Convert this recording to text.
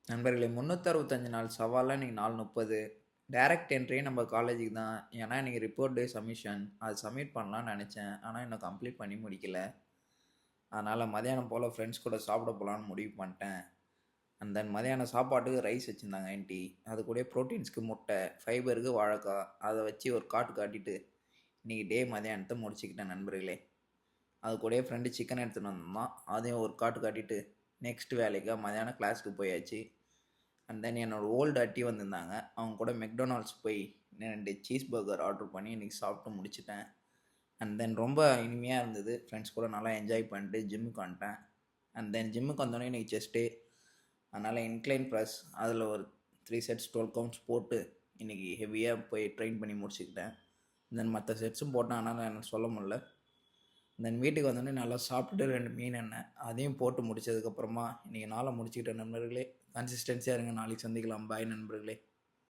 நண்பர்களே 365 நாள் சவால்ல இன்னைக்கு நாள் 30. டைரக்ட் என்ட்ரியே நம்ம காலேஜுக்கு தான். ஏன்னா இன்னைக்கு ரிப்போர்ட் டே சப்மிஷன். அது சப்மிட் பண்ணலான்னு நெனச்சேன். ஆனா இன்னும் கம்ப்ளீட் பண்ணி முடிக்கல. அதனால மதியானம் போல ஃப்ரெண்ட்ஸ் கூட சாப்பிட போலான்னு முடிவு பண்ணிட்டேன். அண்ட் தென் மதியானம் சாப்பாட்டுக்கு ரைஸ் வச்சிருந்தாங்க ஆன்டி. அது கூடயே புரோட்டீன்ஸ்க்கு முட்டை, ஃபைபருக்கு வாழைக்காய். அத வச்சு ஒரு காட்டு காட்டிட்டு இன்னைக்கு டே மதியானத்த முடிச்சுக்கிட்டேன் நண்பர்களே. அது கூடயே ஃப்ரெண்டு சிக்கன் எடுத்துட்டு வந்திருந்தான். அதையும் ஒரு காட்டு காட்டிட்டு நெக்ஸ்ட் வேலைக்கா மதியானம் கிளாஸ்க்கு போயாச்சு. அண்ட் தென் என்னோட ஓல்டு அட்டி வந்திருந்தாங்க. அவங்க கூட மெக்டொனால்ட்ஸ் போய் 2 சீஸ் பர்கர் ஆர்டர் பண்ணி இன்றைக்கி சாப்பிட்டு முடிச்சிட்டேன். அண்ட் தென் ரொம்ப இனிமையாக இருந்தது. ஃப்ரெண்ட்ஸ் கூட நல்லா என்ஜாய் பண்ணிட்டு ஜிம்முக்கு வந்துட்டேன். அண்ட் தென் ஜிம்முக்கு வந்தோடனே இன்றைக்கி செஸ்ட் டே. அதனால் இன்க்ளைன் ப்ரெஸ் அதில் ஒரு 3 செட்ஸ் 12 கவுண்ட்ஸ் போட்டு இன்றைக்கி ஹெவியாக போய் ட்ரெயின் பண்ணி முடிச்சுக்கிட்டேன். தென் மற்ற செட்ஸும் போட்டேன். அதனால் எனக்கு சொல்ல முடியல. தென் வீட்டுக்கு வந்தோடனே நல்லா சாப்பிட்டுட்டு 2 மீன் எண்ணெய் அதையும் போட்டு முடிச்சதுக்கப்புறமா இன்றைக்கி நாளை முடிச்சுக்கிட்டேன் நண்பர்களே. கன்சிஸ்டன்சியாக இருங்க. நாளைக்கு சந்திக்கலாம். பாய் நண்பர்களே.